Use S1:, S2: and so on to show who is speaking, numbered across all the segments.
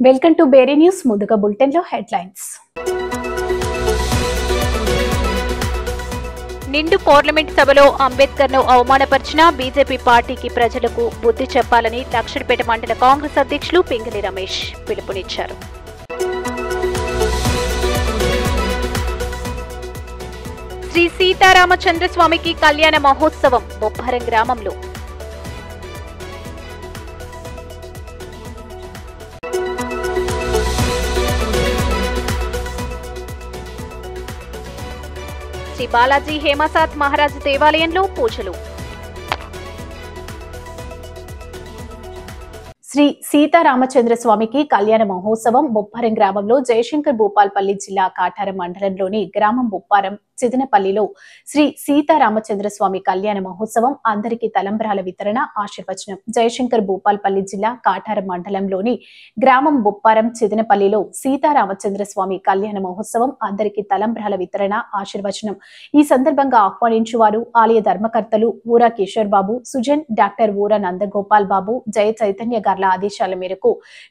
S1: Welcome to Beri news. ముందుగా bulletin లో headlines.
S2: నిండు పార్లమెంట్ సభలో అంబేద్కర్ ను అవమానపరిచిన బీజేపీ పార్టీకి ప్రజలకు బుద్ధి చెప్పాలని లక్షడిపేట మండల కాంగ్రెస్ అధ్యక్షులు పింగళి రమేష్ పిలుపునిచ్చారు. శ్రీ సీతారామచంద్రస్వామికి కళ్యాణ మహోత్సవం బొప్పరం గ్రామంలో. శ్రీ బాలాజీ హేమసాత్ మహారాజ్ దేవాలయంలో పూజలు.
S1: శ్రీ సీతారామచంద్ర స్వామికి కళ్యాణ మహోత్సవం బొప్పరం గ్రామంలో జయశంకర్ భూపాల్పల్లి జిల్లా కాటారం మండలంలోని గ్రామం బొప్పారం చిదనపల్లిలో శ్రీ సీతారామచంద్ర స్వామి కళ్యాణ మహోత్సవం అందరికీ తలంబ్రాల వితరణ ఆశీర్వచనం. జయశంకర్ భూపాల్పల్లి జిల్లా కాటారం మండలంలోని గ్రామం బొప్పారం చిదనపల్లిలో సీతారామచంద్ర స్వామి కళ్యాణ మహోత్సవం అందరికీ తలంబ్రాల వితరణ ఆశీర్వచనం. ఈ సందర్భంగా ఆహ్వానించువారు ఆలయ ధర్మకర్తలు ఊరా కిషోర్ బాబు, సుజన్, డాక్టర్ ఊరా నందగోపాల్ బాబు, జయ చైతన్య గార్ల ఆదేశాల మేరకు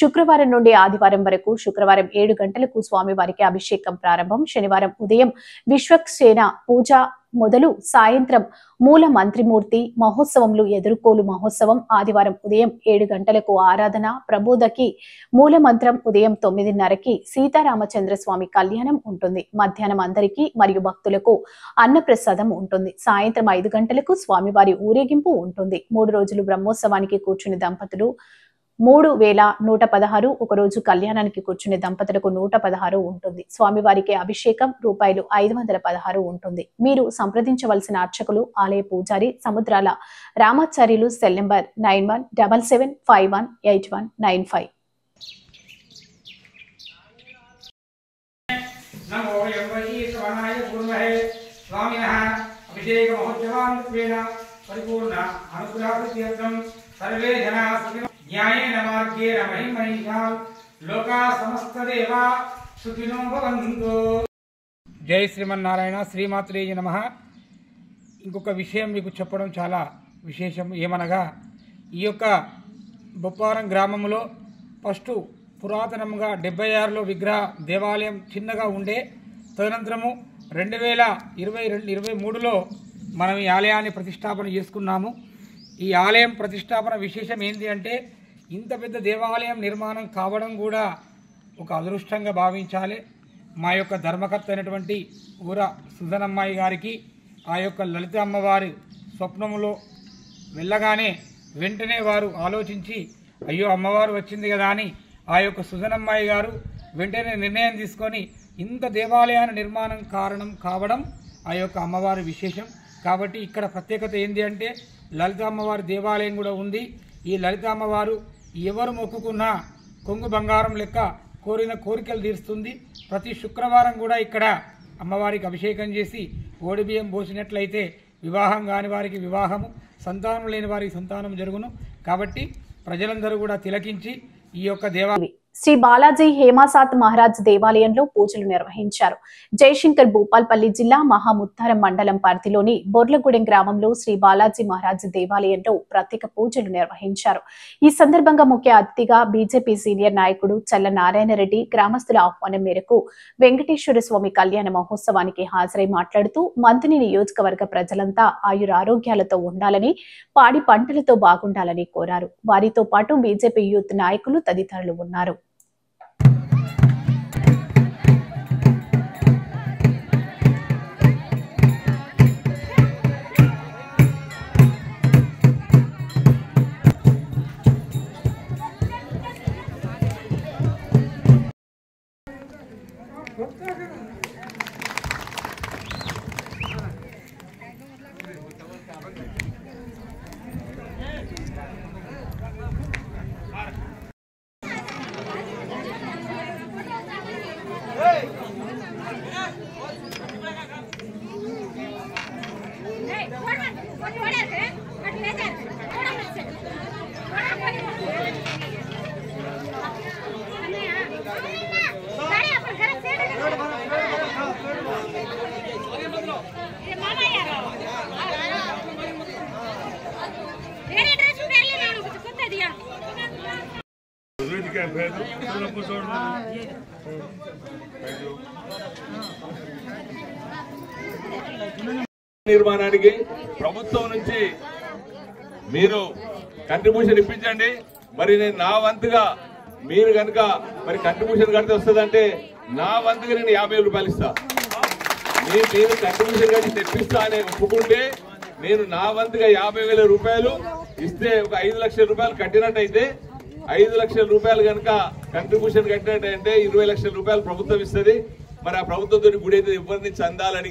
S1: శుక్రవారం నుండి ఆదివారం వరకు శుక్రవారం 7 గంటలకు స్వామివారికి అభిషేకం ప్రారంభం. శనివారం ఉదయం విశ్వక్సేన పూజ మొదలు సాయంత్రం మూల మంత్రిమూర్తి మహోత్సవంలో ఎదుర్కోలు మహోత్సవం. ఆదివారం ఉదయం 7 గంటలకు ఆరాధన ప్రబోధకి మూల మంత్రం. ఉదయం 9:30కి సీతారామచంద్ర స్వామి కళ్యాణం ఉంటుంది. మధ్యాహ్నం అందరికీ మరియు భక్తులకు అన్నప్రసాదం ఉంటుంది. సాయంత్రం 5 గంటలకు స్వామివారి ఊరేగింపు ఉంటుంది. 3 రోజులు బ్రహ్మోత్సవానికి కూర్చుని దంపతులు 3116, ఒకరోజు కళ్యాణానికి కూర్చునే దంపతులకు 116 ఉంటుంది. స్వామివారికి అభిషేకం రూపాయలు 516 ఉంటుంది. మీరు సంప్రదించవలసిన అర్చకులు ఆలయ పూజారి సముద్రాల రామాచార్యులు. Cell number 9177518195.
S3: న్యాయేన మార్గేణ మహిమనీషాం లోకా సమస్తదేవా సుఖినో భవంతు. జై శ్రీమన్నారాయణ. శ్రీమాత్రే నమః. ఇంకొక విషయం మీకు చెప్పడం చాలా విశేషం. ఏమనగా ఈ యొక్క బొప్పారం గ్రామంలో ఫస్ట్ పురాతనంగా 76లో విగ్రహ దేవాలయం చిన్నగా ఉండే. తదనంతరము 2023లో మనం ఈ ఆలయాన్ని ప్రతిష్టాపన చేసుకున్నాము. ఈ ఆలయం ప్రతిష్టాపన విశేషం ఏంటి అంటే ఇంత పెద్ద దేవాలయం నిర్మాణం కావడం కూడా ఒక అదృష్టంగా భావించాలి. మా యొక్క ధర్మకర్త అయినటువంటి ఊర సుధనమ్మాయి గారికి ఆ యొక్క లలిత అమ్మవారి స్వప్నములో వెళ్ళగానే వెంటనే వారు ఆలోచించి అయ్యో అమ్మవారు వచ్చింది కదా అని ఆ యొక్క సుధనమ్మాయి గారు వెంటనే నిర్ణయం తీసుకొని ఇంత దేవాలయాన్ని నిర్మాణం కారణం కావడం ఆ యొక్క అమ్మవారి విశేషం. కాబట్టి ఇక్కడ ప్రత్యేకత ఏంటి అంటే లలిత అమ్మవారి దేవాలయం కూడా ఉంది. ఈ లలిత అమ్మవారు ఎవరు మొక్కుకున్నా కొంగు బంగారం లెక్క కోరిన కోరికలు తీరుస్తుంది. ప్రతి శుక్రవారం కూడా ఇక్కడ అమ్మవారికి అభిషేకం చేసి ఓడిబియ్యం పోసినట్లయితే వివాహం కాని వారికి వివాహము, సంతానం లేని వారికి సంతానం జరుగును. కాబట్టి ప్రజలందరూ కూడా తిలకించి ఈ యొక్క దేవాలయం
S1: శ్రీ బాలాజీ హేమసాత్ మహారాజ్ దేవాలయంలో పూజలు నిర్వహించారు. జయశంకర్ భూపాల్పల్లి జిల్లా మహాముత్తారం మండలం పరిధిలోని బొర్లగూడెం గ్రామంలో శ్రీ బాలాజీ మహారాజ్ దేవాలయంలో ప్రత్యేక పూజలు నిర్వహించారు. ఈ సందర్భంగా ముఖ్య అతిథిగా బీజేపీ సీనియర్ నాయకుడు చల్ల నారాయణరెడ్డి గ్రామస్తుల ఆహ్వానం మేరకు వెంకటేశ్వర స్వామి కళ్యాణ మహోత్సవానికి హాజరై మాట్లాడుతూ మంత్రి నియోజకవర్గ ప్రజలంతా ఆయురారోగ్యాలతో ఉండాలని, పాడి పంటలతో బాగుండాలని కోరారు. వారితో పాటు బీజేపీ యూత్ నాయకులు తదితరులు ఉన్నారు.
S4: నిర్మాణానికి ప్రభుత్వం నుంచి మీరు కంట్రిబ్యూషన్ ఇప్పించండి. మరి నేను నా వంతుగా మీరు కనుక మరి కంట్రిబ్యూషన్ కడితే వస్తుందంటే నా వంతుగా నేను 50,000 రూపాయలు ఇస్తా. మీరు కంట్రిబ్యూషన్ కట్టి తెప్పిస్తా అని ఒప్పుకుంటే నేను నా వంతుగా 50,000 రూపాయలు ఇస్తే ఒక 5 లక్షల రూపాయలు కట్టినట్టయితే 5 లక్షల రూపాయలు కనుక కంట్రిబ్యూషన్ కట్టినట్టయితే 20 లక్షల రూపాయలు ప్రభుత్వం ఇస్తుంది. మరి ఆ ప్రభుత్వంతో గుడి అయితే ఎవరిని చందాలని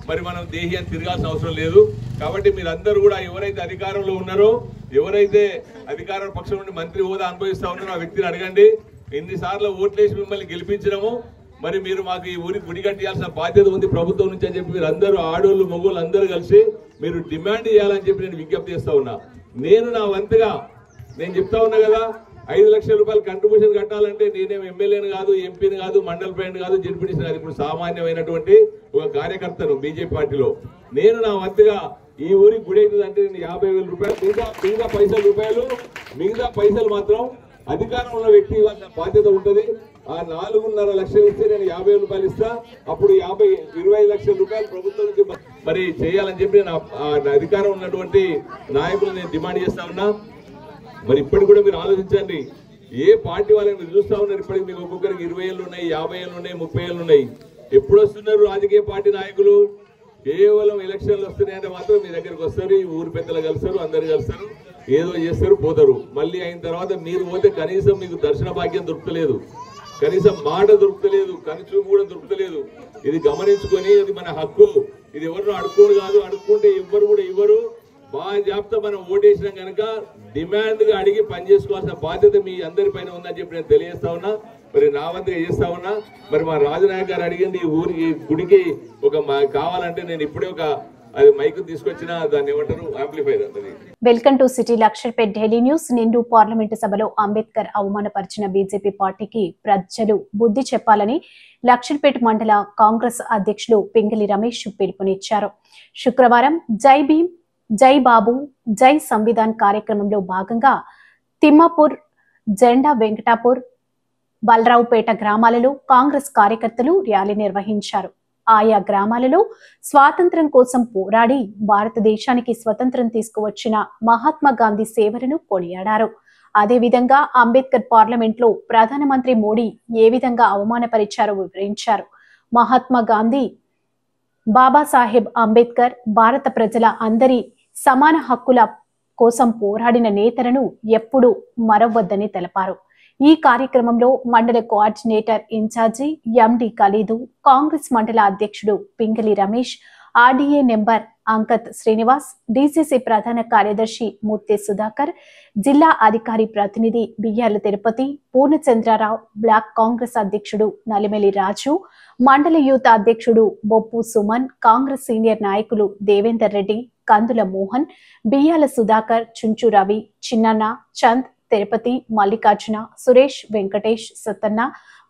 S4: మరి మనం దేహి అని తిరగాల్సిన అవసరం లేదు. కాబట్టి మీరందరూ కూడా ఎవరైతే అధికారంలో ఉన్నారో, ఎవరైతే అధికార పక్షం నుండి మంత్రి హోదా అనుభవిస్తా ఉన్నారో ఆ వ్యక్తిని అడగండి. ఎన్నిసార్లు ఓట్లేసి మిమ్మల్ని గెలిపించడము, మరి మీరు మాకు ఈ ఊరికి గుడి కట్టియాల్సిన బాధ్యత ఉంది ప్రభుత్వం నుంచి అని చెప్పి మీరు అందరూ ఆడోళ్ళు మగోళ్ళు అందరూ కలిసి మీరు డిమాండ్ చేయాలని చెప్పి నేను విజ్ఞప్తి చేస్తా ఉన్నా. నేను నా వంతుగా నేను చెప్తా ఉన్నా కదా, 5 లక్షల రూపాయలు కంట్రిబ్యూషన్ కట్టాలంటే నేనేం ఎమ్మెల్యేని కాదు, ఎంపీని కాదు, మండల ప్రెసిడెంట్ కాదు, జడ్పీటీసీ కాదు. ఇప్పుడు సామాన్యమైనటువంటి ఒక కార్యకర్తను బీజేపీ పార్టీలో. నేను నా వంతుగా ఈ ఊరికి గుడి అవుతుందంటే నేను 50,000 రూపాయలు మిగతా పైసలు మాత్రం అధికారం ఉన్న వ్యక్తి ఇవ్వాల్సిన బాధ్యత ఉంటుంది. ఆ 4.5 లక్షలు ఇస్తే నేను 50,000 రూపాయలు ఇస్తా. అప్పుడు 25 లక్షల రూపాయలు ప్రభుత్వం నుంచి మరి చేయాలని చెప్పి నేను అధికారం ఉన్నటువంటి నాయకులు నేను డిమాండ్ చేస్తా ఉన్నా. మరి ఇప్పటికి కూడా మీరు ఆలోచించండి, ఏ పార్టీ వాళ్ళని మీరు చూస్తా ఉన్నారు. ఇప్పటికి మీకు ఒక్కొక్కరికి 20 ఏళ్ళు ఉన్నాయి, 50 ఏళ్ళు ఉన్నాయి, 30 ఏళ్ళు ఉన్నాయి. ఎప్పుడు వస్తున్నారు రాజకీయ పార్టీ నాయకులు? కేవలం ఎలక్షన్లు వస్తున్నాయంటే మాత్రం మీ దగ్గరికి వస్తారు, ఈ ఊరు పెద్దలు కలుస్తారు, అందరు కలుస్తారు, ఏదో చేస్తారు, పోతారు. మళ్ళీ అయిన తర్వాత మీరు పోతే కనీసం మీకు దర్శన భాగ్యం దొరుకుతలేదు, కనీసం మాట దొరుకుతలేదు, కనుచూపు కూడా దొరుకుతలేదు. ఇది గమనించుకొని ఇది మన హక్కు, ఇది ఎవరినో అడుక్కోడు కాదు. అడుక్కుంటే ఎవ్వరు కూడా ఇవ్వరు. బాగా జాబితా మనం ఓటేసినాం కనుక డిమాండ్ గా అడిగి పనిచేసుకోవాల్సిన బాధ్యత మీ అందరి పైన ఉందని చెప్పి నేను తెలియజేస్తా ఉన్నా. మరి నా వంతుగా చేస్తా ఉన్నా. మరి మా రాజనాయక్ గారు అడిగింది ఊరికి గుడికి ఒక కావాలంటే నేను ఇప్పుడే ఒక అది మైక్ తీసుకొచ్చిన దాన్ని ఏమంటారు యాంప్లిఫైర్ అంటది.
S1: Welcome to city Laksharpet daily news. నిండు పార్లమెంటు సభలో అంబేద్కర్ అవమానపరిచిన బీజేపీ పార్టీకి ప్రజలు బుద్ధి చెప్పాలని లక్షర్పేట్ మండల కాంగ్రెస్ అధ్యక్షులు పింగళి రమేష్ పిలుపునిచ్చారు. శుక్రవారం జై భీమ్, జై బాబు, జై సంవిధాన్ కార్యక్రమంలో భాగంగా తిమ్మాపూర్, జెండా వెంకటాపూర్, బలరావుపేట గ్రామాలలో కాంగ్రెస్ కార్యకర్తలు ర్యాలీ నిర్వహించారు. ఆయా గ్రామాలలో స్వాతంత్ర్యం కోసం పోరాడి భారతదేశానికి స్వతంత్రం తీసుకువచ్చిన మహాత్మా గాంధీ సేవలను కొనియాడారు. అదేవిధంగా అంబేద్కర్ పార్లమెంట్ లో ప్రధానమంత్రి మోడీ ఏ విధంగా అవమానపరిచారో వివరించారు. మహాత్మా గాంధీ, బాబాసాహెబ్ అంబేద్కర్ భారత ప్రజల అందరి సమాన హక్కుల కోసం పోరాడిన నేతలను ఎప్పుడూ మరవద్దని తెలిపారు. ఈ కార్యక్రమంలో mandal coordinator incharge MD Khalid, Congress mandal అధ్యక్షుడు Pingali Ramesh, RDA member Ankath Srinivas, DCC ప్రధాన కార్యదర్శి ముత్తే సుధాకర్, జిల్లా అధికారి ప్రతినిధి బియ్యాల తిరుపతి, పూర్ణచంద్రరావు, బ్లాక్ కాంగ్రెస్ అధ్యక్షుడు నలిమెలి రాజు, మండల యూత్ అధ్యక్షుడు బొప్పు సుమన్, కాంగ్రెస్ సీనియర్ నాయకులు దేవేందర్ రెడ్డి, కందుల మోహన్, బియ్యాల సుధాకర్, చుంచు రవి, చిన్నన్న, చంద్, తిరుపతి, మల్లికార్జున, సురేష్, వెంకటేష్, సత్తన్న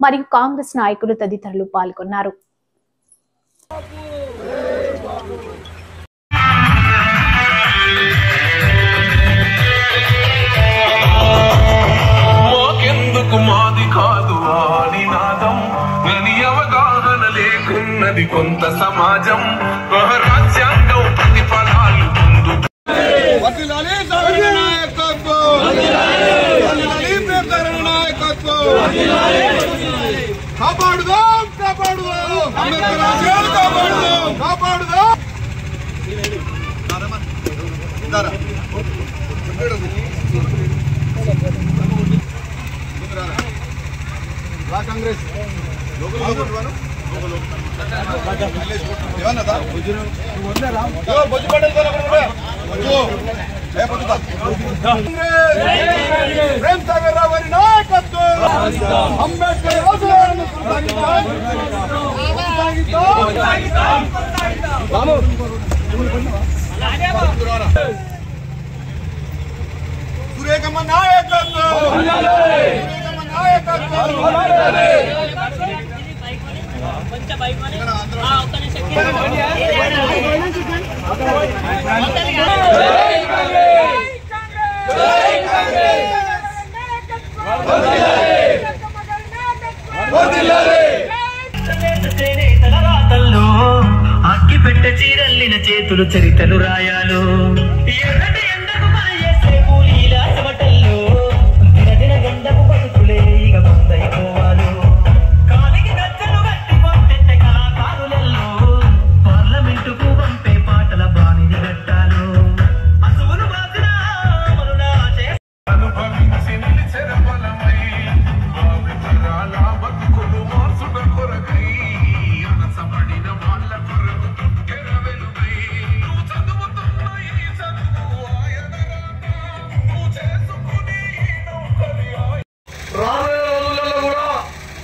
S1: మరియు కాంగ్రెస్ నాయకులు తదితరులు పాల్గొన్నారు.
S5: కొంత సమాజం రాజ్యాంగం ప్రతిఫలాలు
S6: కాపాడుదాం, కాపాడుదాం, అంబేద్కర్ ఆశయాలు కాపాడుదాం, కాపాడుదాం. కాంగ్రెస్ ప్రేమ్ సాగర్ రావు గారి నాయకత్వం, అంబేద్కర్ ఆశయాలను సురేఖమ్మ నాయకత్వం, సురేఖమ్మ నాయకత్వం. జై కాంగ్రెస్.
S7: రైతులు చరిత్రలు రాయాలు ఎర్రటి ఎండకు పనిచేసే కూలీల చెమటల్లో దినదిన గండకు బతుకులే ఇక బందైపోవాలు కాలికి గజ్జలు గట్టి పంపెట్టే కళాకారులలో పార్లమెంటుకు పంపే పాటల బాణిని గట్టాలు అసువులు బాసిన మరునా
S6: అనుభవించి నిలిచెర బలమై భావితరాల బతుకులు మార్చుట కొరకై అనసబడిన వాళ్ళ కొరకు తుక్కెర వెలుగై నువ్వు చదువుతున్న ఈ చదువు ఆయనరా నువ్వు చేసుకుని నౌకరి రాబోయే రోజులలో కూడా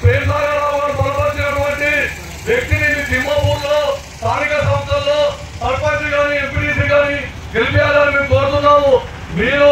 S6: పేర్నారాయణరావు గారు బలపరిచినటువంటి వ్యక్తిని తిమ్మపూర్లో స్థానిక సంస్థల్లో సర్పంచ్ గాని ఎంపీడీసీ గాని గెలిపేయాలని మేము కోరుతున్నాము. మీరు